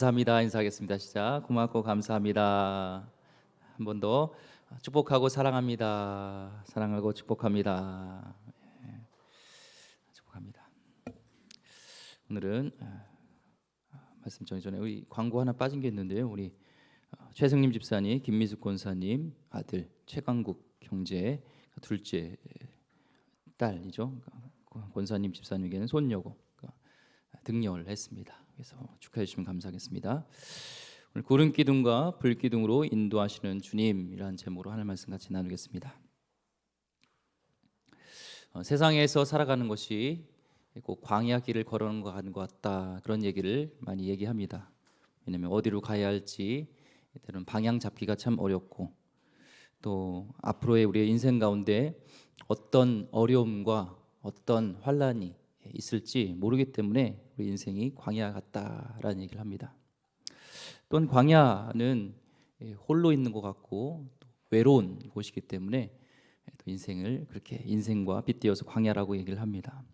감사합니다. 인사하겠습니다. 시작. 고맙고 감사합니다. 한 번 더 축복하고 사랑합니다. 사랑하고 축복합니다. 예, 축복합니다. 오늘은 말씀 전에 우리 광고 하나 빠진 게 있는데요. 우리 최승림 집사님, 김미숙 권사님 아들 최강국 형제 둘째 딸이죠. 권사님 집사님에게는 손녀고 등려를 했습니다. 그래서 축하해 주시면 감사하겠습니다. 오늘 구름 기둥과 불 기둥으로 인도하시는 주님이라는 제목으로 하나님 말씀 같이 나누겠습니다. 세상에서 살아가는 것이 꼭 광야 길을 걸어가는 것 같다, 그런 얘기를 많이 얘기합니다. 왜냐하면 어디로 가야 할지 때로는 방향 잡기가 참 어렵고, 또 앞으로의 우리의 인생 가운데 어떤 어려움과 어떤 환란이 있을지 모르기 때문에 우리 인생이 광야 같다라는 얘기를 합니다. 또한 광야는 홀로 있는 것 같고 또 외로운 곳이기 때문에 또 인생을 그렇게 인생과 빗대어서 광야라고 얘기를 합니다.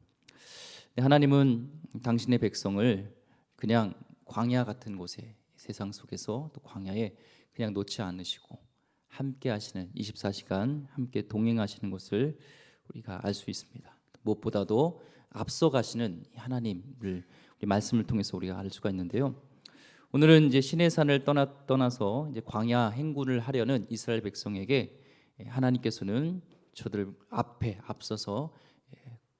하나님은 당신의 백성을 그냥 광야 같은 곳에, 세상 속에서 또 광야에 그냥 놓지 않으시고 함께 하시는, 24시간 함께 동행하시는 것을 우리가 알 수 있습니다. 무엇보다도 앞서가시는 하나님을 우리 말씀을 통해서 우리가 알 수가 있는데요. 오늘은 이제 시내산을 떠나서 이제 광야 행군을 하려는 이스라엘 백성에게 하나님께서는 저들 앞에 앞서서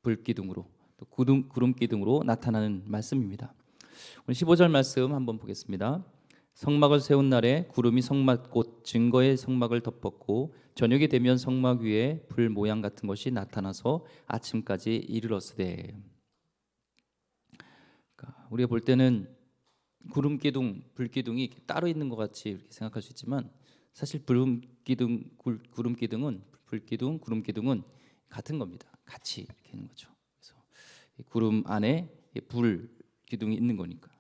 불기둥으로 또 구름 기둥으로 나타나는 말씀입니다. 오늘 15절 말씀 한번 보겠습니다. 성막을 세운 날에 구름이 성막 곧 증거의 성막을 덮었고 저녁이 되면 성막 위에 불 모양 같은 것이 나타나서 아침까지 이르렀으되. 그러니까 우리가 볼 때는 구름 기둥, 불 기둥이 따로 있는 것 같이 이렇게 생각할 수 있지만 사실 구름 기둥은 불 기둥, 구름 기둥은 같은 겁니다. 같이 이렇게 있는 거죠. 그래서 구름 안에 불 기둥이 있는 거니까.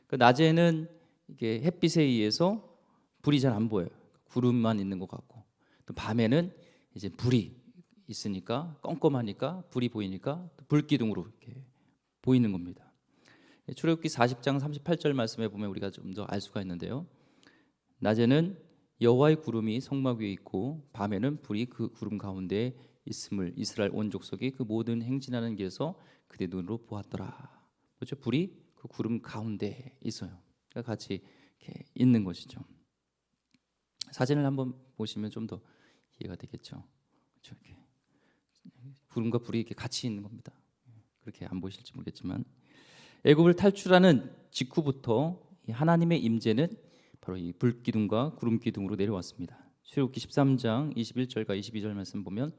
그러니까 낮에는 이게 햇빛에 의해서 불이 잘 안 보여요. 구름만 있는 것 같고, 또 밤에는 이제 불이 있으니까 껌껌하니까 불이 보이니까 불기둥으로 이렇게 보이는 겁니다. 출애굽기 40장 38절 말씀에 보면 우리가 좀 더 알 수가 있는데요. 낮에는 여호와의 구름이 성막 위에 있고 밤에는 불이 그 구름 가운데 있음을 이스라엘 온 족속이 그 모든 행진하는 길에서 그대 눈으로 보았더라. 그렇죠? 불이 그 구름 가운데 있어요. 같이 이렇게 있는 것이죠. 사진을 한번 보시면 좀 더 이해가 되겠죠. 그렇죠? 이렇게 구름과 불이 이렇게 같이 있는 겁니다. 그렇게 안 보이실지 모르겠지만 애굽을 탈출하는 직후부터 하나님의 임재는 바로 이 불기둥과 구름기둥으로 내려왔습니다. 출애굽기 13장 21절과 22절 말씀 보면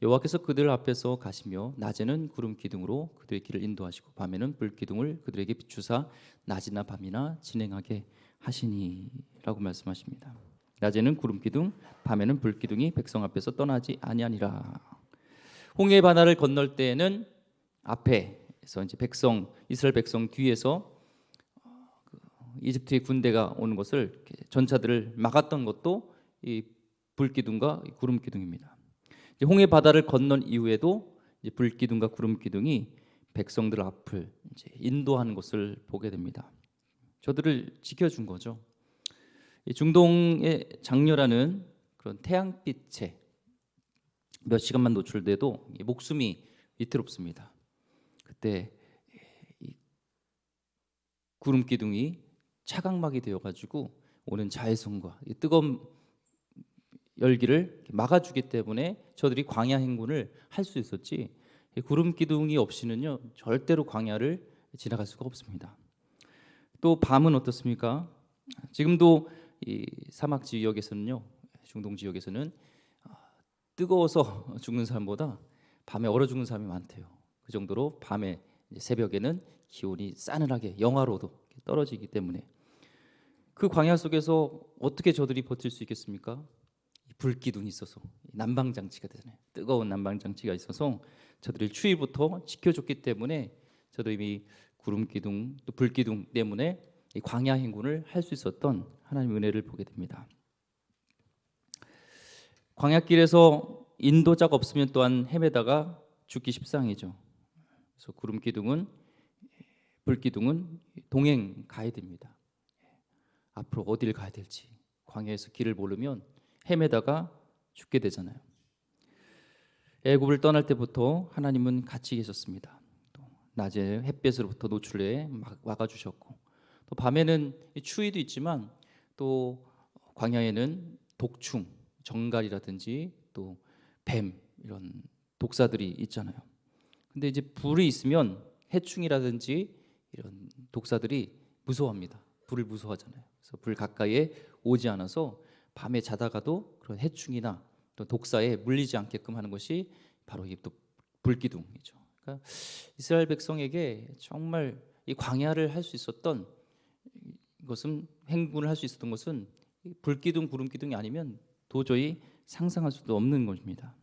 여호와께서 그들 앞에서 가시며 낮에는 구름기둥으로 그들의 길을 인도하시고 밤에는 불기둥을 그들에게 비추사 낮이나 밤이나 진행하게 하시니라고 말씀하십니다. 낮에는 구름기둥, 밤에는 불기둥이 백성 앞에서 떠나지 아니하니라. 홍해 바다를 건널 때에는 앞에서 이제 이스라엘 백성 뒤에서 이집트의 군대가 오는 것을 전차들을 막았던 것도 이 불기둥과 구름기둥입니다. 홍해 바다를 건넌 이후에도 이제 불기둥과 구름기둥이 백성들 앞을 이제 인도하는 것을 보게 됩니다. 저들을 지켜준 거죠. 중동의 장렬하는 그런 태양빛에 몇 시간만 노출돼도 목숨이 위태롭습니다. 그때 이 구름기둥이 차광막이 되어가지고 오는 자외선과 이 뜨거운 열기를 막아주기 때문에 저들이 광야 행군을 할 수 있었지, 구름 기둥이 없이는요 절대로 광야를 지나갈 수가 없습니다. 또 밤은 어떻습니까? 지금도 이 사막 지역에서는요, 중동 지역에서는 뜨거워서 죽는 사람보다 밤에 얼어 죽는 사람이 많대요. 그 정도로 밤에 새벽에는 기온이 싸늘하게 영하로도 떨어지기 때문에 그 광야 속에서 어떻게 저들이 버틸 수 있겠습니까? 불기둥이 있어서, 난방장치가 되잖아요. 뜨거운 난방장치가 있어서 저들을 추위부터 지켜줬기 때문에 저들이 구름기둥 또 불기둥 때문에 이 광야 행군을 할 수 있었던 하나님의 은혜를 보게 됩니다. 광야길에서 인도자가 없으면 또한 헤매다가 죽기 십상이죠. 그래서 구름기둥은 불기둥은 동행 가야 됩니다. 앞으로 어디를 가야 될지 광야에서 길을 모르면 헤매다가 죽게 되잖아요. 애굽을 떠날 때부터 하나님은 같이 계셨습니다. 또 낮에 햇볕으로부터 노출해 막아주셨고, 또 밤에는 추위도 있지만 또 광야에는 독충, 정갈이라든지 또 뱀 이런 독사들이 있잖아요. 근데 이제 불이 있으면 해충이라든지 이런 독사들이 무서워합니다. 불을 무서워하잖아요. 그래서 불 가까이에 오지 않아서 밤에 자다가도 그런 해충이나 또 독사에 물리지 않게끔 하는 것이 바로 이 또 불기둥이죠. 그러니까 이스라엘 백성에게 정말 이 광야를 할 수 있었던 것은, 행군을 할 수 있었던 것은 불기둥, 구름기둥이 아니면 도저히 상상할 수도 없는 것입니다.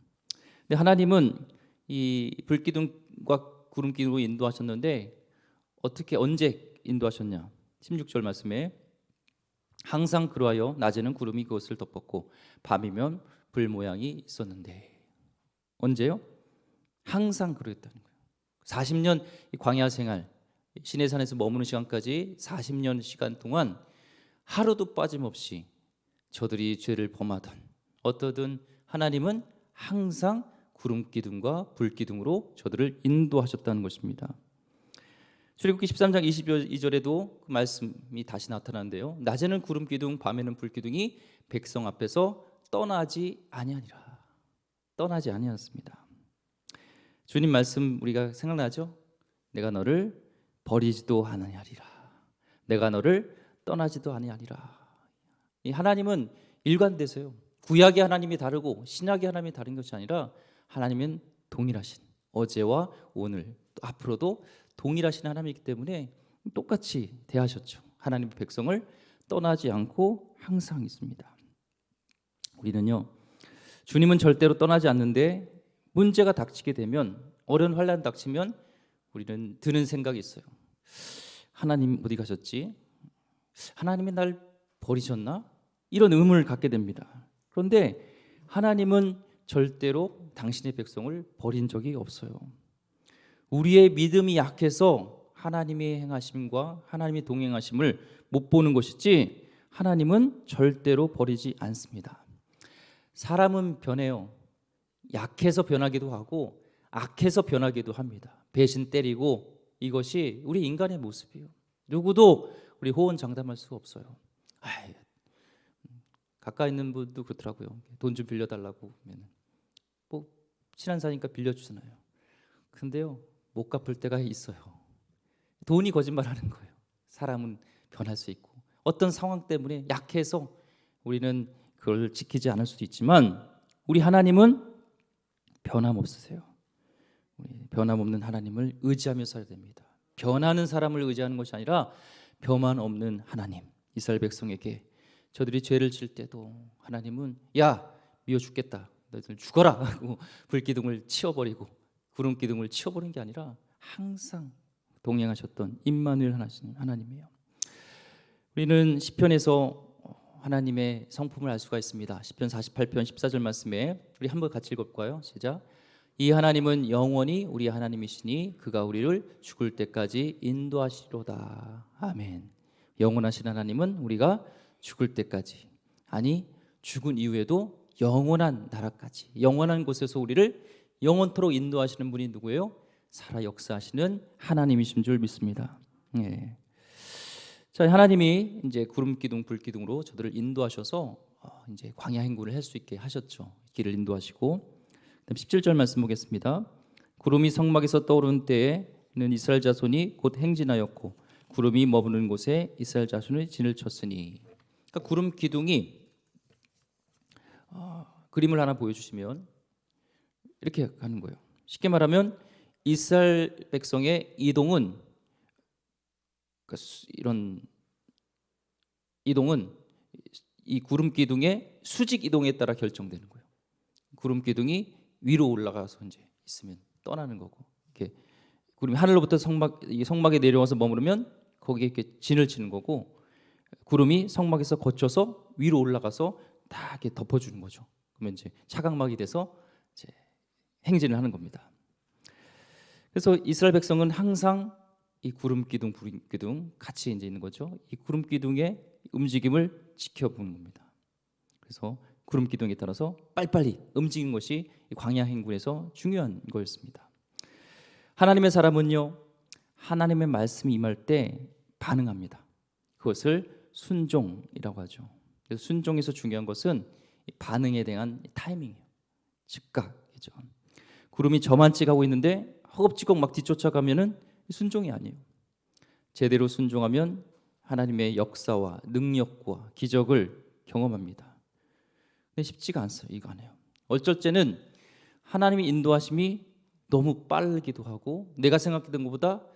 근데 하나님은 이 불기둥과 구름기둥으로 인도하셨는데 어떻게 언제 인도하셨냐? 16절 말씀에 항상 그러하여 낮에는 구름이 그것을 덮었고 밤이면 불 모양이 있었는데, 언제요? 항상 그랬다는 거예요. 40년 이 광야 생활, 시내산에서 머무는 시간까지 40년 시간 동안 하루도 빠짐없이 저들이 죄를 범하던 어떠든 하나님은 항상 구름 기둥과 불 기둥으로 저들을 인도하셨다는 것입니다. 출애굽기 13장 22절에도 그 말씀이 다시 나타나는데요. 낮에는 구름 기둥, 밤에는 불 기둥이 백성 앞에서 떠나지 아니하니라. 떠나지 아니하였습니다. 주님 말씀 우리가 생각나죠? 내가 너를 버리지도 아니하리라. 내가 너를 떠나지도 아니하리라. 이 하나님은 일관되세요. 구약의 하나님이 다르고 신약의 하나님이 다른 것이 아니라 하나님은 동일하신, 어제와 오늘 또 앞으로도 동일하신 하나님이기 때문에 똑같이 대하셨죠. 하나님의 백성을 떠나지 않고 항상 있습니다. 우리는요, 주님은 절대로 떠나지 않는데 문제가 닥치게 되면, 어려운 환난 닥치면 우리는 드는 생각이 있어요. 하나님 어디 가셨지? 하나님이 날 버리셨나? 이런 의문을 갖게 됩니다. 그런데 하나님은 절대로 당신의 백성을 버린 적이 없어요. 우리의 믿음이 약해서 하나님의 행하심과 하나님의 동행하심을 못 보는 것이지 하나님은 절대로 버리지 않습니다. 사람은 변해요. 약해서 변하기도 하고 악해서 변하기도 합니다. 배신 때리고, 이것이 우리 인간의 모습이에요. 누구도 우리 호언장담할 수 없어요. 가까이 있는 분도 그렇더라고요. 돈 좀 빌려달라고 하면 뭐 친한 사이니까 빌려주잖아요. 근데요, 못 갚을 때가 있어요. 돈이 거짓말하는 거예요. 사람은 변할 수 있고 어떤 상황 때문에 약해서 우리는 그걸 지키지 않을 수도 있지만 우리 하나님은 변함없으세요. 우리 변함없는 하나님을 의지하며 살아야 됩니다. 변하는 사람을 의지하는 것이 아니라 변함 없는 하나님. 이스라엘 백성에게 저들이 죄를 질 때도 하나님은 야 미워 죽겠다, 너희들 죽어라 하고 불기둥을 치워버리고 구름 기둥을 치워버린 게 아니라 항상 동행하셨던 임마누엘 하나님이에요. 우리는 시편에서 하나님의 성품을 알 수가 있습니다. 시편 48편 14절 말씀에 우리 한번 같이 읽어볼까요? 시작. 이 하나님은 영원히 우리 하나님이시니 그가 우리를 죽을 때까지 인도하시리로다. 아멘. 영원하신 하나님은 우리가 죽을 때까지, 아니 죽은 이후에도 영원한 나라까지, 영원한 곳에서 우리를 영원토록 인도하시는 분이 누구예요? 살아 역사하시는 하나님이신 줄 믿습니다. 예. 자, 하나님이 이제 구름 기둥, 불 기둥으로 저들을 인도하셔서 이제 광야 행군을 할 수 있게 하셨죠. 길을 인도하시고, 그다음 17절 말씀 보겠습니다. 구름이 성막에서 떠오르는 때에는 이스라엘 자손이 곧 행진하였고 구름이 머무는 곳에 이스라엘 자손의 진을 쳤으니. 그러니까 구름 기둥이 그림을 하나 보여주시면 이렇게 하는 거예요. 쉽게 말하면 이스라엘 백성의 이동은, 그러니까 이런 이동은 이 구름 기둥의 수직 이동에 따라 결정되는 거예요. 구름 기둥이 위로 올라가서 이제 있으면 떠나는 거고, 이렇게 구름이 하늘로부터 성막에 내려와서 머무르면 거기에 이렇게 진을 치는 거고, 구름이 성막에서 거쳐서 위로 올라가서 다 이렇게 덮어주는 거죠. 그러면 이제 차각막이 돼서 이제 행진을 하는 겁니다. 그래서 이스라엘 백성은 항상 이 구름 기둥, 불 기둥 같이 이제 있는 거죠. 이 구름 기둥에 움직임을 지켜보는 겁니다. 그래서 구름 기둥에 따라서 빨리빨리 움직이는 것이 광야 행군에서 중요한 거였습니다. 하나님의 사람은요, 하나님의 말씀이 임할 때 반응합니다. 그것을 순종이라고 하죠. 그래서 순종에서 중요한 것은 반응에 대한 타이밍이에요. 즉각이죠. 구름이 저만치 가고 있는데 허겁지겁 막 뒤쫓아가면은 순종이 아니에요. 제대로 순종하면 하나님의 역사와 능력과 기적을 경험합니다. 근데 쉽지가 않어요. 이거 안 해요. 어쩔 때는 하나님의 인도하심이 너무 빠르기도 하고 내가 생각했던 것보다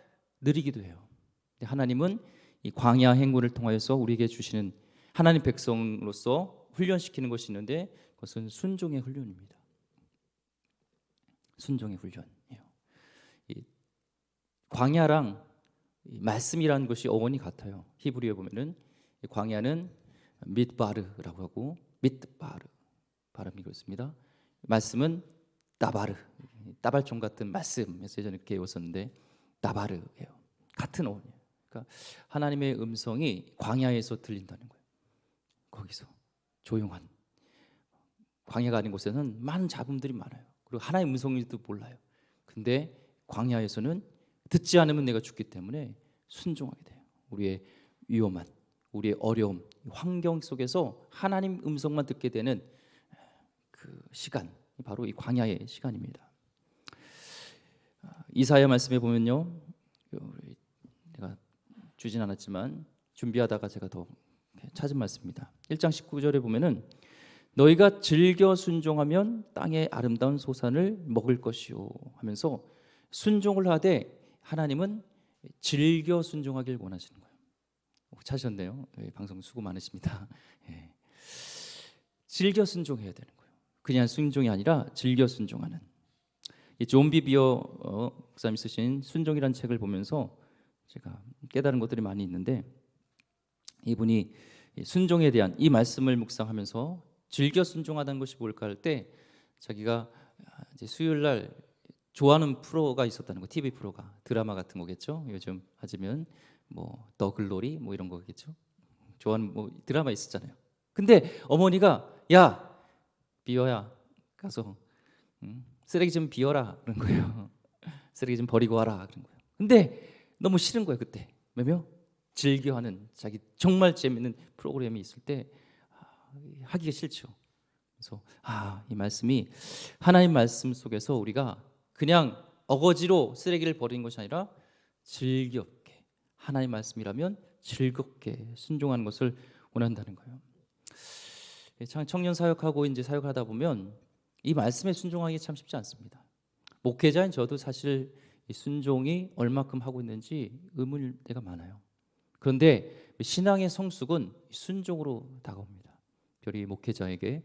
느리기도 해요. 근데 하나님은 이 광야 행군을 통하여서 우리에게 주시는 하나님 백성으로서 훈련시키는 것이 있는데 그것은 순종의 훈련입니다. 순종의 훈련이에요. 이 광야랑 이 말씀이라는 것이 어원이 같아요. 히브리어에 보면은 광야는 mid바르라고 하고 mid바르 발음이 그렇습니다. 말씀은 나바르, 따발총 같은 말씀에서 예전에 이렇게 외웠었는데 나바르예요. 같은 어원이에요. 그러니까 하나님의 음성이 광야에서 들린다는 거예요. 거기서 조용한 광야가 아닌 곳에는 많은 잡음들이 많아요. 그리고 하나님의 음성인지도 몰라요. 근데 광야에서는 듣지 않으면 내가 죽기 때문에 순종하게 돼요. 우리의 위험한, 우리의 어려움, 환경 속에서 하나님 음성만 듣게 되는 그 시간, 바로 이 광야의 시간입니다. 이사야 말씀에 보면요, 내가 주진 않았지만 준비하다가 제가 더 찾은 말씀입니다. 1장 19절에 보면은 너희가 즐겨 순종하면 땅의 아름다운 소산을 먹을 것이요 하면서 순종을 하되 하나님은 즐겨 순종하길 원하시는 거예요. 찾으셨네요. 방송 수고 많으십니다. 예. 즐겨 순종해야 되는 거예요. 그냥 순종이 아니라 즐겨 순종하는. 이 존 비비어 목사님이 쓰신 순종이라는 책을 보면서 제가 깨달은 것들이 많이 있는데 이분이 순종에 대한 이 말씀을 묵상하면서 즐겨 순종하다는 것이 뭘까 할 때 자기가 이제 수요일 날 좋아하는 프로가 있었다는 거, TV 프로가 드라마 같은 거겠죠. 요즘 하지면 뭐 더 글로리 뭐 이런 거겠죠. 좋아하는 뭐 드라마 있었잖아요. 근데 어머니가 야 비어야 가서 쓰레기 좀 비워라 그런 거예요. 쓰레기 좀 버리고 와라 그런 거예요. 근데 너무 싫은 거예요 그때. 왜냐면 즐겨하는 자기 정말 재밌는 프로그램이 있을 때 하기가 싫죠. 그래서 이 말씀이 하나님 말씀 속에서 우리가 그냥 어거지로 쓰레기를 버리는 것이 아니라 즐겁게 하나님 말씀이라면 즐겁게 순종하는 것을 원한다는 거예요. 청년 사역하고 이제 사역을 하다 보면 이 말씀에 순종하기 참 쉽지 않습니다. 목회자인 저도 사실 이 순종이 얼마큼 하고 있는지 의문일 때가 많아요. 그런데 신앙의 성숙은 순종으로 다가옵니다. 특별히 목회자에게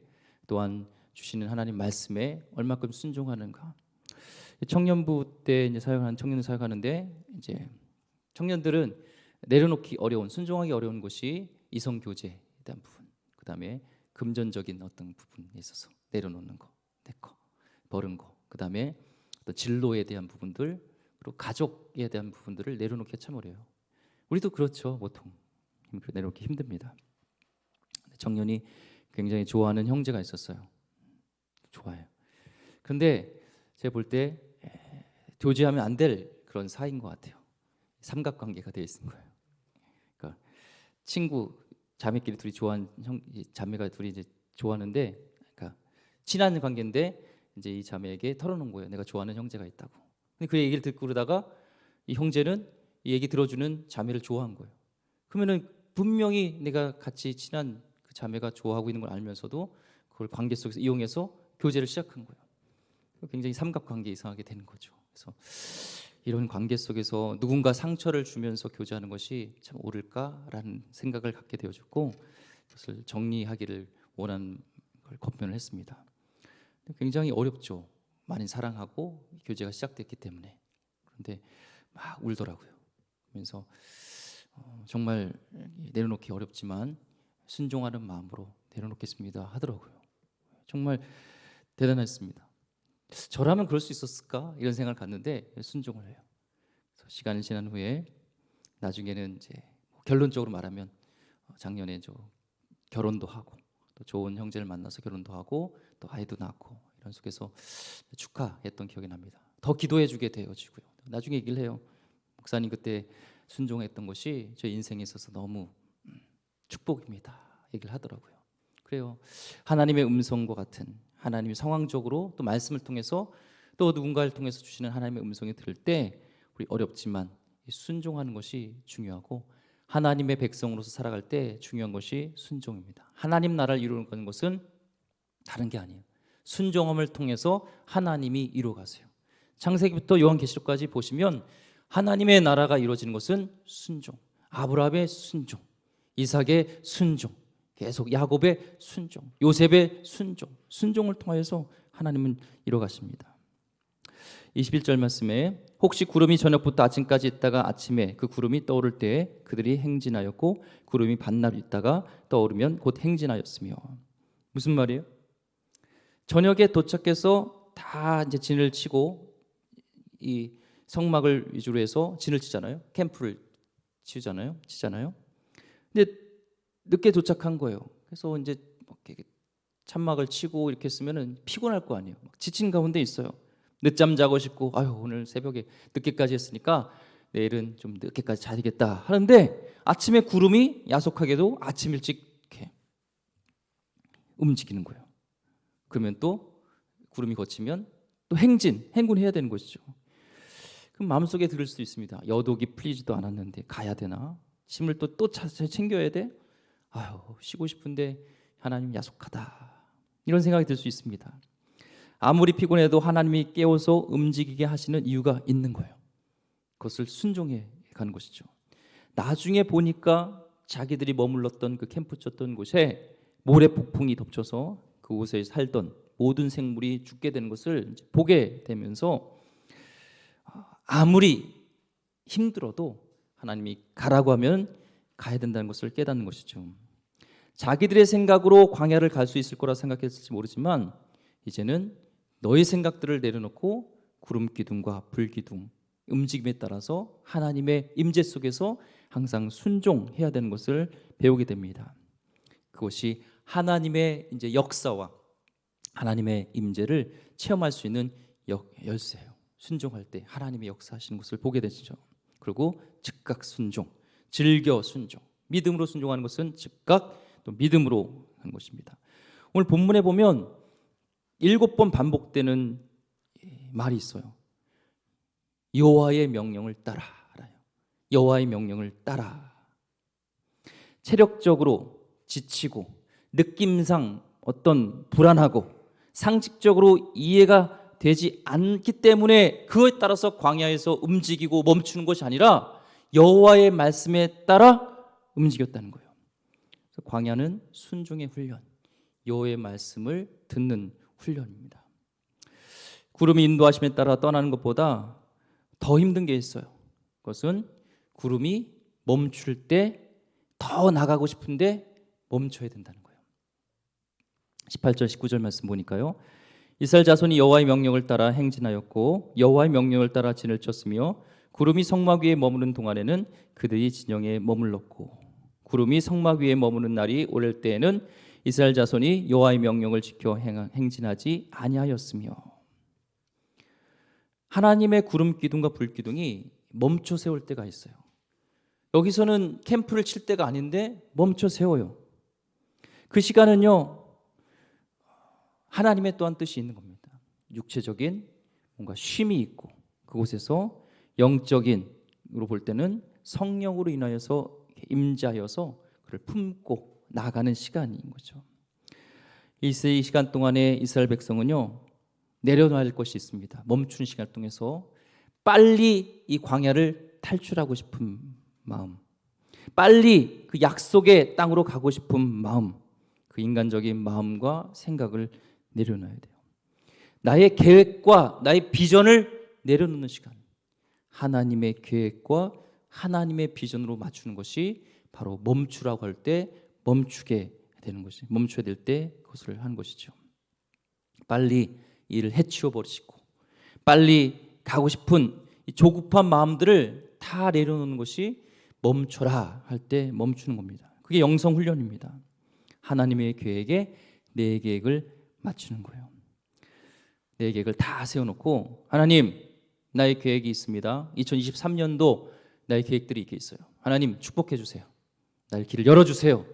또한 주시는 하나님 말씀에 얼마큼 순종하는가. 청년부 때 이제 사역하는 청년 사역하는데 이제 청년들은 내려놓기 어려운, 순종하기 어려운 것이 이성 교제에 대한 부분, 그 다음에 금전적인 어떤 부분에 있어서 내려놓는 거, 내 거, 버린 거, 그 다음에 어떤 진로에 대한 부분들, 그리고 가족에 대한 부분들을 내려놓기 참 어려워요. 우리도 그렇죠, 보통 내려놓기 힘듭니다. 청년이 굉장히 좋아하는 형제가 있었어요. 좋아해요. 그런데 제가 볼 때 교제하면 안 될 그런 사이인 것 같아요. 삼각관계가 되어 있는 거예요. 그러니까 친구 자매끼리 둘이 좋아하는 자매가 둘이 이제 좋아하는데, 그러니까 친한 관계인데 이제 이 자매에게 털어놓은 거예요. 내가 좋아하는 형제가 있다고. 근데 그 얘기를 듣고 그러다가 이 형제는 이 얘기 들어주는 자매를 좋아한 거예요. 그러면은 분명히 내가 같이 친한 그 자매가 좋아하고 있는 걸 알면서도 그걸 관계 속에서 이용해서 교제를 시작한 거예요. 굉장히 삼각관계 이상하게 되는 거죠. 그래서 이런 관계 속에서 누군가 상처를 주면서 교제하는 것이 참 옳을까라는 생각을 갖게 되어졌고 그것을 정리하기를 원하는 걸 권면을 했습니다. 굉장히 어렵죠. 많이 사랑하고 교제가 시작됐기 때문에. 그런데 막 울더라고요. 그래서 정말 내려놓기 어렵지만 순종하는 마음으로 내려놓겠습니다 하더라고요. 정말 대단했습니다. 저라면 그럴 수 있었을까 이런 생각을 갖는데 순종을 해요. 그래서 시간이 지난 후에 나중에는 이제 결론적으로 말하면 작년에 결혼도 하고 또 좋은 형제를 만나서 결혼도 하고 또 아이도 낳고 이런 속에서 축하했던 기억이 납니다. 더 기도해 주게 되어지고요. 나중에 얘기를 해요. 목사님 그때 순종했던 것이 제 인생에 있어서 너무 축복입니다. 얘기를 하더라고요. 그래요. 하나님의 음성과 같은 하나님이 상황적으로 또 말씀을 통해서 또 누군가를 통해서 주시는 하나님의 음성이 들을 때 우리 어렵지만 순종하는 것이 중요하고 하나님의 백성으로서 살아갈 때 중요한 것이 순종입니다. 하나님 나라를 이루는 것은 다른 게 아니에요. 순종함을 통해서 하나님이 이루어가세요. 창세기부터 요한계시록까지 보시면 하나님의 나라가 이루어지는 것은 순종, 아브라함의 순종, 이삭의 순종, 계속 야곱의 순종, 요셉의 순종, 순종을 통하여서 하나님은 이루어가십니다. 21절 말씀에 혹시 구름이 저녁부터 아침까지 있다가 아침에 그 구름이 떠오를 때에 그들이 행진하였고 구름이 반나절 있다가 떠오르면 곧 행진하였으며. 무슨 말이에요? 저녁에 도착해서 다 이제 진을 치고 이 성막을 위주로 해서 진을 치잖아요. 캠프를 치잖아요. 근데 늦게 도착한 거예요. 그래서 이제 찬막을 치고 이렇게 했으면은 피곤할 거 아니에요. 지친 가운데 있어요. 늦잠 자고 싶고 아유 오늘 새벽에 늦게까지 했으니까 내일은 좀 늦게까지 자야겠다 하는데 아침에 구름이 야속하게도 아침 일찍 이렇게 움직이는 거예요. 그러면 또 구름이 거치면 또 행군해야 되는 것이죠. 그럼 마음속에 들을 수 있습니다. 여독이 풀리지도 않았는데 가야 되나? 짐을 또 챙겨야 돼? 아유 쉬고 싶은데 하나님 야속하다. 이런 생각이 들 수 있습니다. 아무리 피곤해도 하나님이 깨워서 움직이게 하시는 이유가 있는 거예요. 그것을 순종해 가는 것이죠. 나중에 보니까 자기들이 머물렀던 그 캠프 쳤던 곳에 모래 폭풍이 덮쳐서 그곳에 살던 모든 생물이 죽게 되는 것을 보게 되면서 아무리 힘들어도 하나님이 가라고 하면 가야 된다는 것을 깨닫는 것이죠. 자기들의 생각으로 광야를 갈 수 있을 거라 생각했을지 모르지만 이제는 너의 생각들을 내려놓고 구름 기둥과 불 기둥 움직임에 따라서 하나님의 임재 속에서 항상 순종해야 되는 것을 배우게 됩니다. 그것이 하나님의 이제 역사와 하나님의 임재를 체험할 수 있는 열쇠예요. 순종할 때 하나님의 역사하시는 것을 보게 되죠. 그리고 즉각 순종, 즐겨 순종, 믿음으로 순종하는 것은 즉각 또 믿음으로 하는 것입니다. 오늘 본문에 보면 7번 반복되는 말이 있어요. 여호와의 명령을 따라. 여호와의 명령을 따라. 체력적으로 지치고 느낌상 어떤 불안하고 상식적으로 이해가 되지 않기 때문에 그에 따라서 광야에서 움직이고 멈추는 것이 아니라 여호와의 말씀에 따라 움직였다는 거예요. 그래서 광야는 순종의 훈련, 여호와의 말씀을 듣는 훈련입니다. 구름이 인도하심에 따라 떠나는 것보다 더 힘든 게 있어요. 그것은 구름이 멈출 때 더 나가고 싶은데 멈춰야 된다는 거예요. 18절 19절 말씀 보니까요. 이스라엘 자손이 여호와의 명령을 따라 행진하였고 여호와의 명령을 따라 진을 쳤으며 구름이 성막 위에 머무는 동안에는 그들이 진영에 머물렀고 구름이 성막 위에 머무는 날이 오를 때에는 이스라엘 자손이 여호와의 명령을 지켜 행진하지 아니하였으며. 하나님의 구름 기둥과 불 기둥이 멈춰 세울 때가 있어요. 여기서는 캠프를 칠 때가 아닌데 멈춰 세워요. 그 시간은요 하나님의 또한 뜻이 있는 겁니다. 육체적인 뭔가 쉼이 있고 그곳에서 영적인으로 볼 때는 성령으로 인하여서 임재하여서 그를 품고 나가는 시간인 거죠. 이 시간 동안에 이스라엘 백성은요 내려놔야 것이 있습니다. 멈추는 시간을 통해서 빨리 이 광야를 탈출하고 싶은 마음, 빨리 그 약속의 땅으로 가고 싶은 마음, 그 인간적인 마음과 생각을 내려놔야 돼요. 나의 계획과 나의 비전을 내려놓는 시간, 하나님의 계획과 하나님의 비전으로 맞추는 것이 바로 멈추라고 할 때 멈추게 되는 것이, 멈춰야 될 때 그것을 하는 것이죠. 빨리 일을 해치워 버리시고 빨리 가고 싶은 이 조급한 마음들을 다 내려놓는 것이 멈춰라 할 때 멈추는 겁니다. 그게 영성 훈련입니다. 하나님의 계획에 내 계획을 맞추는 거예요. 내 계획을 다 세워놓고 하나님 나의 계획이 있습니다. 2023년도 나의 계획들이 있게 있어요. 하나님 축복해 주세요. 나의 길을 열어주세요.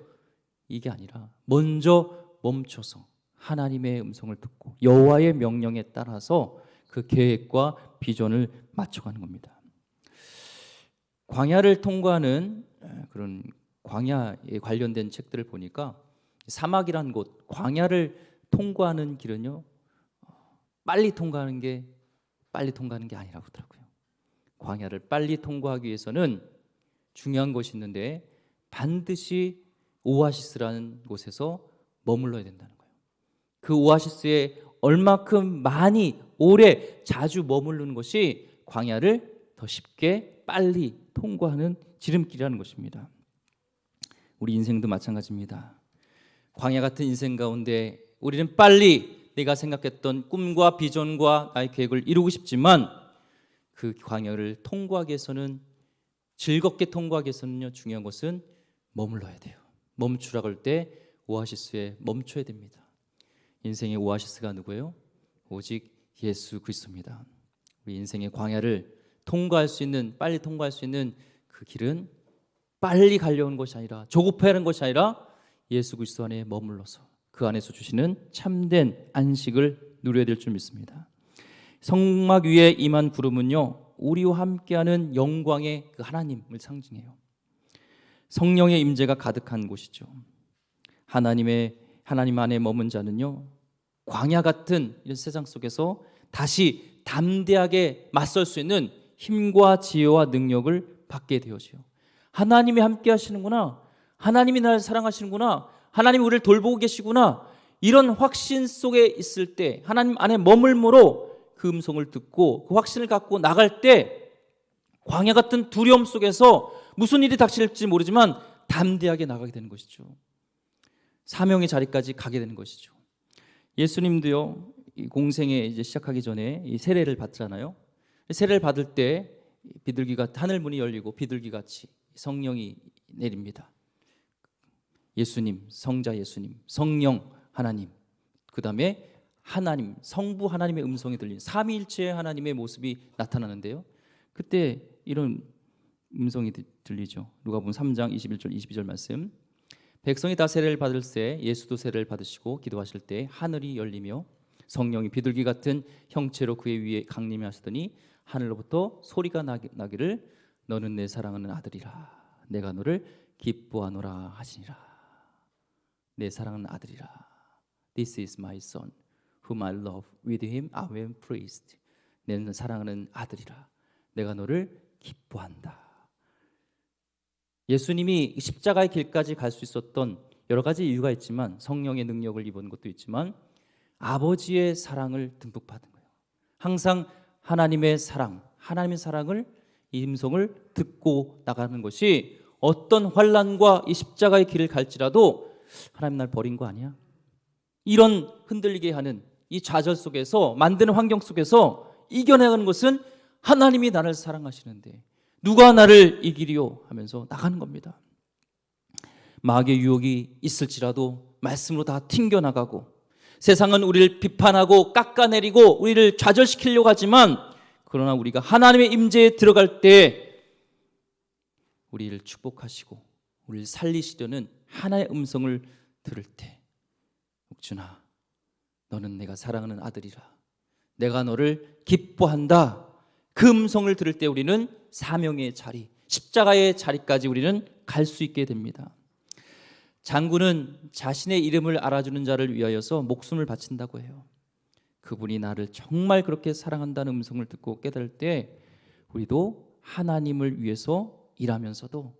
이게 아니라 먼저 멈춰서 하나님의 음성을 듣고 여호와의 명령에 따라서 그 계획과 비전을 맞춰가는 겁니다. 광야를 통과하는 그런 광야에 관련된 책들을 보니까 사막이란 곳, 광야를 통과하는 길은요 빨리 통과하는 게 아니라고 하더라고요. 광야를 빨리 통과하기 위해서는 중요한 것이 있는데 반드시 오아시스라는 곳에서 머물러야 된다는 거예요. 그 오아시스에 얼마큼 많이 오래 자주 머무르는 것이 광야를 더 쉽게 빨리 통과하는 지름길이라는 것입니다. 우리 인생도 마찬가지입니다. 광야 같은 인생 가운데 우리는 빨리 내가 생각했던 꿈과 비전과 나의 계획을 이루고 싶지만 그 광야를 통과하기 위해서는 즐겁게 통과하기 위해서는요 중요한 것은 머물러야 돼요. 멈추라고 할 때 오아시스에 멈춰야 됩니다. 인생의 오아시스가 누구예요? 오직 예수 그리스도입니다. 우리 인생의 광야를 통과할 수 있는 빨리 통과할 수 있는 그 길은 빨리 가려는 것이 아니라 조급해하는 것이 아니라 예수 그리스도 안에 머물러서 그 안에서 주시는 참된 안식을 누려야 될 줄 믿습니다. 성막 위에 임한 구름은요 우리와 함께하는 영광의 그 하나님을 상징해요. 성령의 임재가 가득한 곳이죠. 하나님 안에 머문 자는요 광야 같은 이런 세상 속에서 다시 담대하게 맞설 수 있는 힘과 지혜와 능력을 받게 되어져요. 하나님이 함께 하시는구나, 하나님이 나를 사랑하시는구나, 하나님이 우리를 돌보고 계시구나, 이런 확신 속에 있을 때 하나님 안에 머물므로 그 음성을 듣고 그 확신을 갖고 나갈 때 광야 같은 두려움 속에서 무슨 일이 닥칠지 모르지만 담대하게 나가게 되는 것이죠. 사명의 자리까지 가게 되는 것이죠. 예수님도요 이 공생에 이제 시작하기 전에 이 세례를 받잖아요. 세례를 받을 때 비둘기가 하늘 문이 열리고 비둘기같이 성령이 내립니다. 예수님, 성자 예수님, 성령 하나님, 그 다음에 하나님, 성부 하나님의 음성이 들린 삼위일체의 하나님의 모습이 나타나는데요. 그때 이런 음성이 들리죠. 누가복음 3장 21절 22절 말씀. 백성이 다 세례를 받을 때 예수도 세례를 받으시고 기도하실 때 하늘이 열리며 성령이 비둘기 같은 형체로 그의 위에 강림해 하시더니 하늘로부터 소리가 나기를 너는 내 사랑하는 아들이라 내가 너를 기뻐하노라 하시니라. 내 사랑하는 아들이라. This is my son whom I love. With him I am pleased. 내 사랑하는 아들이라 내가 너를 기뻐한다. 예수님이 십자가의 길까지 갈 수 있었던 여러 가지 이유가 있지만 성령의 능력을 입은 것도 있지만 아버지의 사랑을 듬뿍 받은 거예요. 항상 하나님의 사랑을 이 음성을 듣고 나가는 것이 어떤 환난과 이 십자가의 길을 갈지라도 하나님 날 버린 거 아니야? 이런 흔들리게 하는 이 좌절 속에서 만드는 환경 속에서 이겨내가는 것은 하나님이 나를 사랑하시는데 누가 나를 이기리요 하면서 나가는 겁니다. 마귀의 유혹이 있을지라도 말씀으로 다 튕겨나가고 세상은 우리를 비판하고 깎아내리고 우리를 좌절시키려고 하지만 그러나 우리가 하나님의 임재에 들어갈 때 우리를 축복하시고 우리를 살리시려는 하나의 음성을 들을 때 옥준아 너는 내가 사랑하는 아들이라 내가 너를 기뻐한다. 그 음성을 들을 때 우리는 사명의 자리, 십자가의 자리까지 우리는 갈 수 있게 됩니다. 장군은 자신의 이름을 알아주는 자를 위하여서 목숨을 바친다고 해요. 그분이 나를 정말 그렇게 사랑한다는 음성을 듣고 깨달을 때 우리도 하나님을 위해서 일하면서도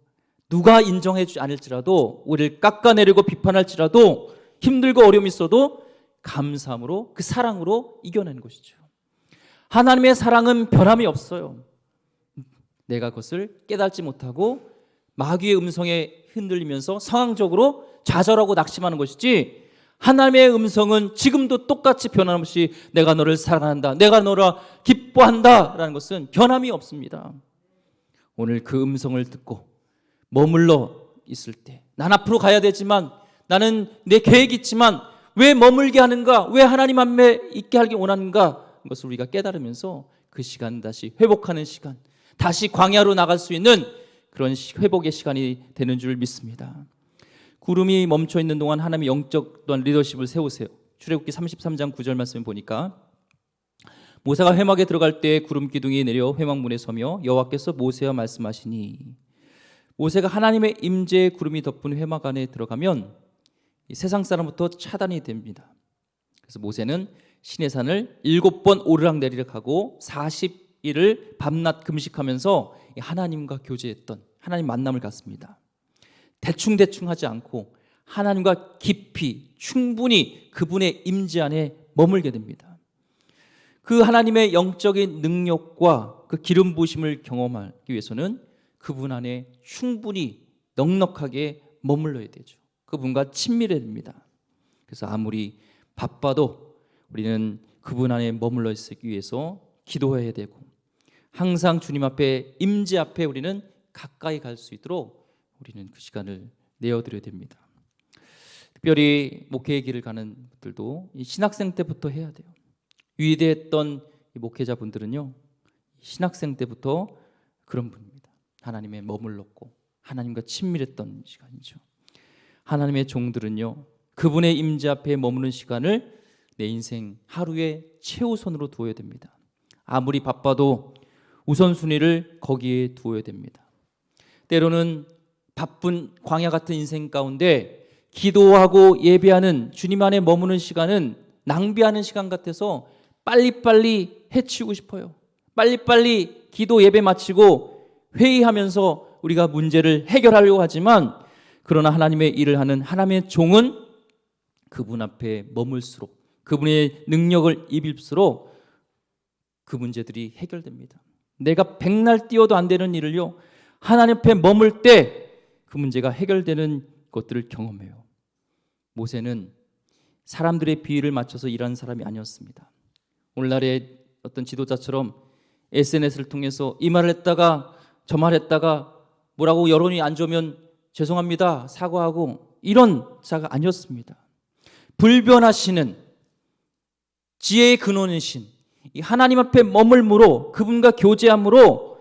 누가 인정해주지 않을지라도 우리를 깎아내리고 비판할지라도 힘들고 어려움이 있어도 감사함으로 그 사랑으로 이겨내는 것이죠. 하나님의 사랑은 변함이 없어요. 내가 그것을 깨닫지 못하고 마귀의 음성에 흔들리면서 상황적으로 좌절하고 낙심하는 것이지 하나님의 음성은 지금도 똑같이 변함없이 내가 너를 사랑한다, 내가 너를 기뻐한다 라는 것은 변함이 없습니다. 오늘 그 음성을 듣고 머물러 있을 때, 난 앞으로 가야 되지만, 나는 내 계획이 있지만 왜 머물게 하는가, 왜 하나님 앞에 있게 하기 원하는가, 그것을 우리가 깨달으면서 그 시간 다시 회복하는 시간, 다시 광야로 나갈 수 있는 그런 회복의 시간이 되는 줄 믿습니다. 구름이 멈춰 있는 동안 하나님의 영적 또한 리더십을 세우세요. 출애굽기 33장 9절 말씀을 보니까 모세가 회막에 들어갈 때 구름 기둥이 내려 회막문에 서며 여호와께서 모세와 말씀하시니, 모세가 하나님의 임재의 구름이 덮은 회막 안에 들어가면 세상 사람부터 차단이 됩니다. 그래서 모세는 시내산을 7번 오르락내리락 하고 40일을 밤낮 금식하면서 하나님과 교제했던, 하나님 만남을 갖습니다. 대충 하지 않고 하나님과 깊이 충분히 그분의 임재 안에 머물게 됩니다. 그 하나님의 영적인 능력과 그 기름 부으심을 경험하기 위해서는 그분 안에 충분히 넉넉하게 머물러야 되죠. 그분과 친밀해야 됩니다. 그래서 아무리 바빠도 우리는 그분 안에 머물러 있기 위해서 기도해야 되고, 항상 주님 앞에, 임재 앞에 우리는 가까이 갈 수 있도록 우리는 그 시간을 내어드려야 됩니다. 특별히 목회의 길을 가는 분들도 신학생 때부터 해야 돼요. 위대했던 목회자분들은요, 신학생 때부터 그런 분입니다. 하나님에 머물렀고 하나님과 친밀했던 시간이죠. 하나님의 종들은요, 그분의 임재 앞에 머무는 시간을 내 인생 하루의 최우선으로 두어야 됩니다. 아무리 바빠도 우선순위를 거기에 두어야 됩니다. 때로는 바쁜 광야 같은 인생 가운데 기도하고 예배하는, 주님 안에 머무는 시간은 낭비하는 시간 같아서 빨리빨리 해치우고 싶어요. 빨리빨리 기도 예배 마치고 회의하면서 우리가 문제를 해결하려고 하지만, 그러나 하나님의 일을 하는 하나님의 종은 그분 앞에 머물수록, 그분의 능력을 입을수록 그 문제들이 해결됩니다. 내가 백날 뛰어도 안 되는 일을요, 하나님 앞에 머물 때 그 문제가 해결되는 것들을 경험해요. 모세는 사람들의 비위를 맞춰서 일하는 사람이 아니었습니다. 오늘날의 어떤 지도자처럼 SNS를 통해서 이 말을 했다가 저 말을 했다가 뭐라고 여론이 안 좋으면 죄송합니다, 사과하고, 이런 자가 아니었습니다. 불변하시는 지혜의 근원이신 이 하나님 앞에 머물므로, 그분과 교제함으로,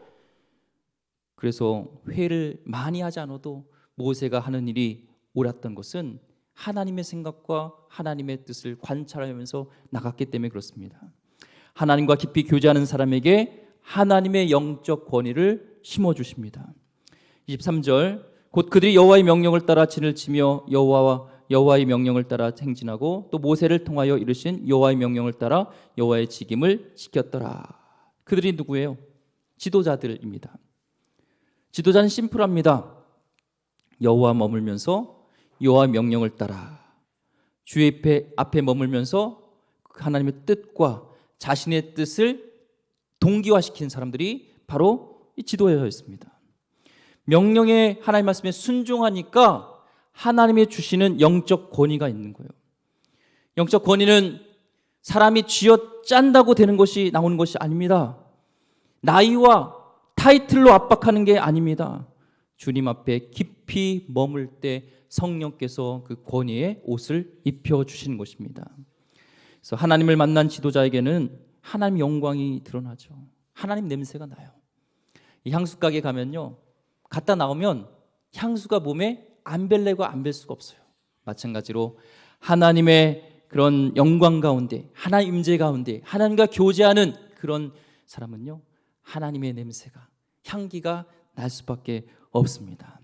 그래서 회를 많이 하지 않아도 모세가 하는 일이 옳았던 것은 하나님의 생각과 하나님의 뜻을 관찰하면서 나갔기 때문에 그렇습니다. 하나님과 깊이 교제하는 사람에게 하나님의 영적 권위를 심어주십니다. 23절, 곧 그들이 여호와의 명령을 따라 진을 치며 여호와의 명령을 따라 행진하고 또 모세를 통하여 이르신 여호와의 명령을 따라 여호와의 직임을 지켰더라. 그들이 누구예요? 지도자들입니다. 지도자는 심플합니다. 여호와 머물면서 여호와의 명령을 따라 주의 앞에 머물면서 하나님의 뜻과 자신의 뜻을 동기화시킨 사람들이 바로 이 지도자였습니다. 명령에, 하나님 말씀에 순종하니까 하나님이 주시는 영적 권위가 있는 거예요. 영적 권위는 사람이 쥐어짠다고 되는 것이, 나오는 것이 아닙니다. 나이와 타이틀로 압박하는 게 아닙니다. 주님 앞에 깊이 머물 때 성령께서 그 권위의 옷을 입혀주시는 것입니다. 그래서 하나님을 만난 지도자에게는 하나님 영광이 드러나죠. 하나님 냄새가 나요. 이 향수 가게 가면요, 갔다 나오면 향수가 몸에 안 벨래고 안 벨 수가 없어요. 마찬가지로 하나님의 그런 영광 가운데, 하나님 임재 가운데 하나님과 교제하는 그런 사람은요, 하나님의 냄새가, 향기가 날 수밖에 없습니다.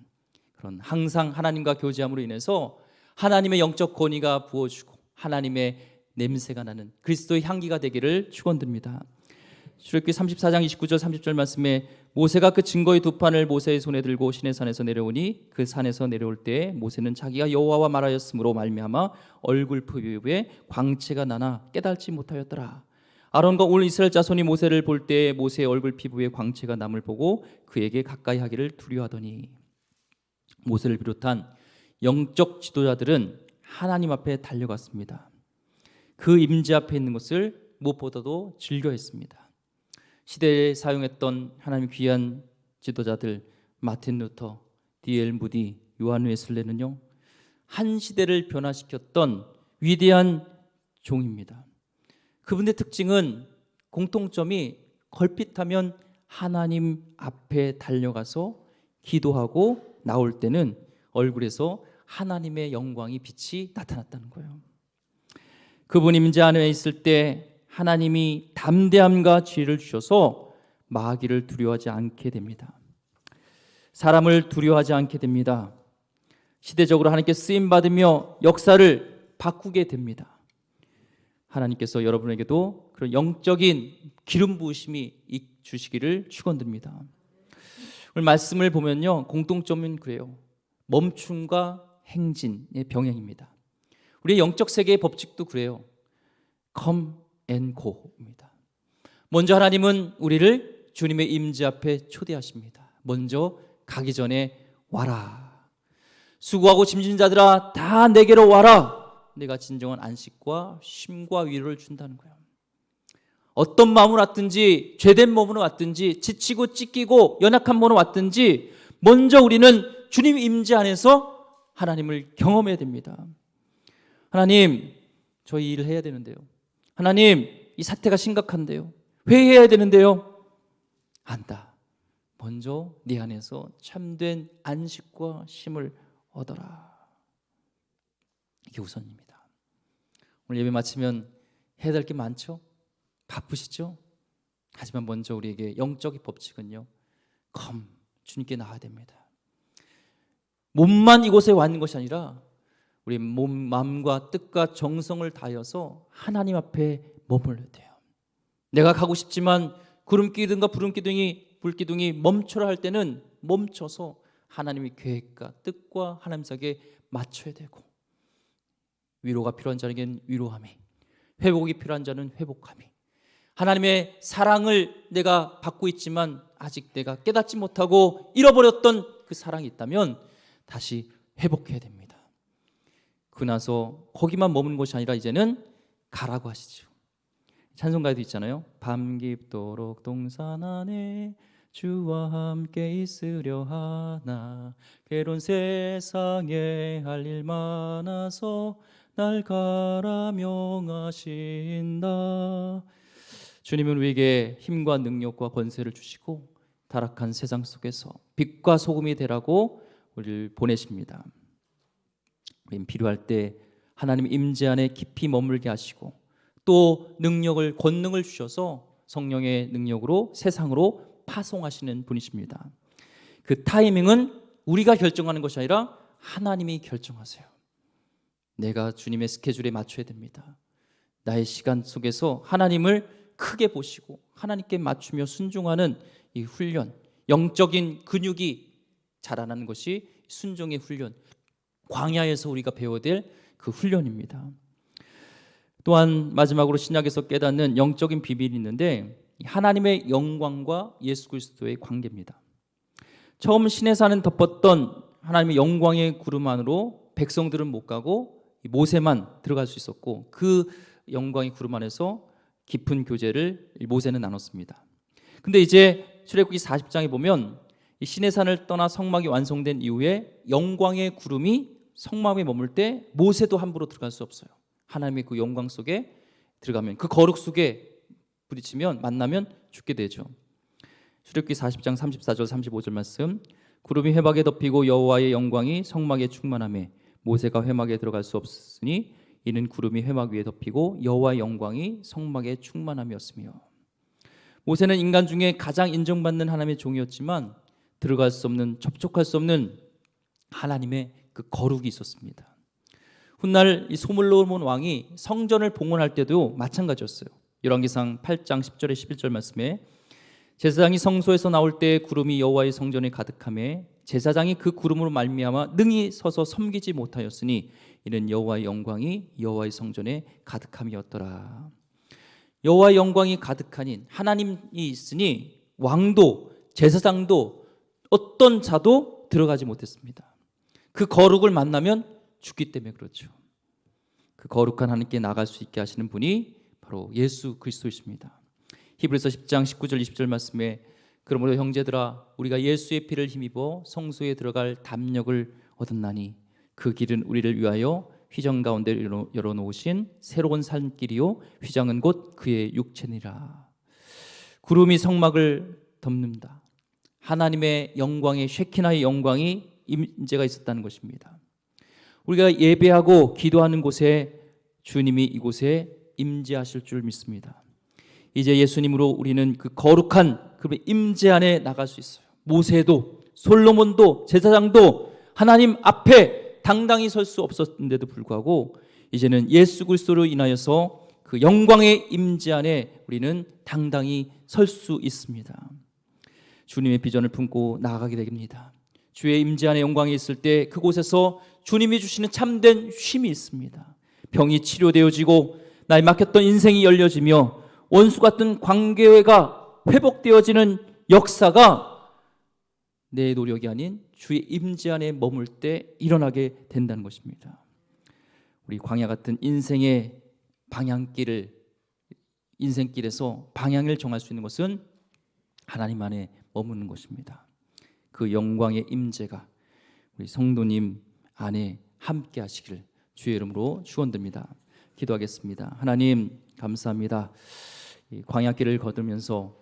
그런 항상 하나님과 교제함으로 인해서 하나님의 영적 권위가 부어주고 하나님의 냄새가 나는 그리스도의 향기가 되기를 축원드립니다. 출애굽기 34장 29절 30절 말씀에 모세가 그 증거의 두 판을 모세의 손에 들고 시내산에서 내려오니 그 산에서 내려올 때 모세는 자기가 여호와와 말하였으므로 말미암아 얼굴 피부에 광채가 나나 깨달지 못하였더라. 아론과 온 이스라엘 자손이 모세를 볼 때 모세의 얼굴 피부에 광채가 남을 보고 그에게 가까이 하기를 두려워하더니, 모세를 비롯한 영적 지도자들은 하나님 앞에 달려갔습니다. 그 임재 앞에 있는 것을 무엇보다도 즐겨했습니다. 시대에 사용했던 하나님 귀한 지도자들, 마틴 루터, D.L. 무디, 요한 웨슬레는요, 한 시대를 변화시켰던 위대한 종입니다. 그분의 특징은 공통점이 걸핏하면 하나님 앞에 달려가서 기도하고 나올 때는 얼굴에서 하나님의 영광이 빛이 나타났다는 거예요. 그분 임재 안에 있을 때 하나님이 담대함과 지혜를 주셔서 마귀를 두려워하지 않게 됩니다. 사람을 두려워하지 않게 됩니다. 시대적으로 하나님께 쓰임받으며 역사를 바꾸게 됩니다. 하나님께서 여러분에게도 그런 영적인 기름 부으심이 주시기를 축원드립니다. 오늘 말씀을 보면요, 공통점은 그래요. 멈춤과 행진의 병행입니다. 우리의 영적 세계의 법칙도 그래요. Come and go입니다. 먼저 하나님은 우리를 주님의 임재 앞에 초대하십니다. 먼저 가기 전에 와라. 수고하고 짐진 자들아 다 내게로 와라. 내가 진정한 안식과 쉼과 위로를 준다는 거예요. 어떤 마음으로 왔든지 죄된 몸으로 왔든지 지치고 찢기고 연약한 몸으로 왔든지 먼저 우리는 주님 임재 안에서 하나님을 경험해야 됩니다. 하나님, 저희 일을 해야 되는데요. 하나님, 이 사태가 심각한데요. 회개해야 되는데요. 안다. 먼저 네 안에서 참된 안식과 쉼을 얻어라. 이게 우선입니다. 오늘 예배 마치면 해야 될 게 많죠? 바쁘시죠? 하지만 먼저 우리에게 영적인 법칙은요, 주님께 나와야 됩니다. 몸만 이곳에 와 있는 것이 아니라 우리 몸, 마음과 뜻과 정성을 다하여서 하나님 앞에 머물러야 돼요. 내가 가고 싶지만 구름기둥과 불기둥이 멈춰라 할 때는 멈춰서 하나님의 계획과 뜻과 하나님 사이에 맞춰야 되고, 위로가 필요한 자에게는 위로함이, 회복이 필요한 자는 회복함이, 하나님의 사랑을 내가 받고 있지만 아직 내가 깨닫지 못하고 잃어버렸던 그 사랑이 있다면 다시 회복해야 됩니다. 그러고 나서 거기만 머무는 것이 아니라 이제는 가라고 하시죠. 찬송가에도 있잖아요. 밤 깊도록 동산 안에 주와 함께 있으려 하나, 괴로운 세상에 할 일 많아서 날 가라 명하신다. 주님은 우리에게 힘과 능력과 권세를 주시고 타락한 세상 속에서 빛과 소금이 되라고 우리를 보내십니다. 우리는 필요할 때 하나님 임재 안에 깊이 머물게 하시고 또 능력을, 권능을 주셔서 성령의 능력으로 세상으로 파송하시는 분이십니다. 그 타이밍은 우리가 결정하는 것이 아니라 하나님이 결정하세요. 내가 주님의 스케줄에 맞춰야 됩니다. 나의 시간 속에서 하나님을 크게 보시고 하나님께 맞추며 순종하는 이 훈련, 영적인 근육이 자라나는 것이 순종의 훈련, 광야에서 우리가 배워야 될 그 훈련입니다. 또한 마지막으로 신약에서 깨닫는 영적인 비밀이 있는데, 하나님의 영광과 예수 그리스도의 관계입니다. 처음 시내산은 덮었던 하나님의 영광의 구름 안으로 백성들은 못 가고 모세만 들어갈 수 있었고, 그 영광의 구름 안에서 깊은 교제를 모세는 나눴습니다. 근데 이제 출애굽기 40장에 보면 이 시내산을 떠나 성막이 완성된 이후에 영광의 구름이 성막에 머물 때 모세도 함부로 들어갈 수 없어요. 하나님의 그 영광 속에 들어가면, 그 거룩 속에 부딪히면, 만나면 죽게 되죠. 출애굽기 40장 34절 35절 말씀, 구름이 회막에 덮이고 여호와의 영광이 성막에 충만하매 모세가 회막에 들어갈 수 없으니 이는 구름이 회막 위에 덮이고 여호와의 영광이 성막에 충만함이었으며. 모세는 인간 중에 가장 인정받는 하나님의 종이었지만 들어갈 수 없는, 접촉할 수 없는 하나님의 그 거룩이 있었습니다. 훗날 이 소물로몬 왕이 성전을 봉헌할 때도 마찬가지였어요. 열왕기상 8장 10절에 11절 말씀에 제사장이 성소에서 나올 때 구름이 여호와의 성전에 가득하매 제사장이 그 구름으로 말미암아 능히 서서 섬기지 못하였으니 이는 여호와의 영광이 여호와의 성전에 가득함이었더라. 여호와의 영광이 가득하니 하나님이 있으니 왕도 제사장도 어떤 자도 들어가지 못했습니다. 그 거룩을 만나면 죽기 때문에 그렇죠. 그 거룩한 하나님께 나갈 수 있게 하시는 분이 바로 예수 그리스도이십니다. 히브리서 10장 19절 20절 말씀에 그러므로 형제들아 우리가 예수의 피를 힘입어 성소에 들어갈 담력을 얻었나니 그 길은 우리를 위하여 휘장 가운데 열어놓으신 새로운 산길이요 휘장은 곧 그의 육체니라. 구름이 성막을 덮는다. 하나님의 영광의 쉐키나의 영광이 임재가 있었다는 것입니다. 우리가 예배하고 기도하는 곳에 주님이 이곳에 임재하실 줄 믿습니다. 이제 예수님으로 우리는 그 거룩한 그 임재 안에 나갈 수 있어요. 모세도 솔로몬도 제사장도 하나님 앞에 당당히 설 수 없었는데도 불구하고 이제는 예수 그리스도로 인하여서 그 영광의 임재 안에 우리는 당당히 설 수 있습니다. 주님의 비전을 품고 나아가게 됩니다. 주의 임재 안에 영광이 있을 때 그곳에서 주님이 주시는 참된 쉼이 있습니다. 병이 치료되어지고 나의 막혔던 인생이 열려지며 원수 같은 관계가 회복되어지는 역사가 내 노력이 아닌 주의 임재 안에 머물 때 일어나게 된다는 것입니다. 우리 광야 같은 인생의 방향길을 인생길에서 방향을 정할 수 있는 것은 하나님 안에 머무는 것입니다. 그 영광의 임재가 우리 성도님 안에 함께 하시기를 주의 이름으로 축원드립니다. 기도하겠습니다. 하나님 감사합니다. 이 광야길을 걸으면서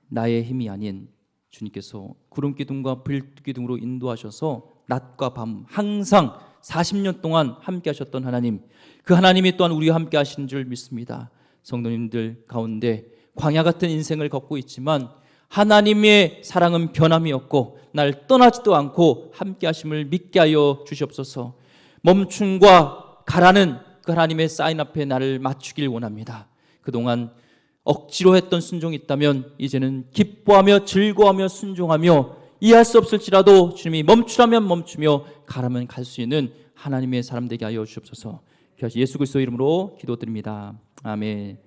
나의 힘이 아닌 주님께서 구름 기둥과 불 기둥으로 인도하셔서 낮과 밤 항상 40년 동안 함께 하셨던 하나님, 그 하나님이 또한 우리와 함께 하시는 줄 믿습니다. 성도님들 가운데 광야 같은 인생을 걷고 있지만 하나님의 사랑은 변함이 없고 날 떠나지도 않고 함께 하심을 믿게 하여 주시옵소서. 멈춤과 가라는 그 하나님의 사인 앞에 나를 맞추길 원합니다. 그동안 억지로 했던 순종이 있다면 이제는 기뻐하며 즐거워하며 순종하며 이해할 수 없을지라도 주님이 멈추라면 멈추며 가라면 갈 수 있는 하나님의 사람 되게 하여 주옵소서. 예수 그리스도 이름으로 기도드립니다. 아멘.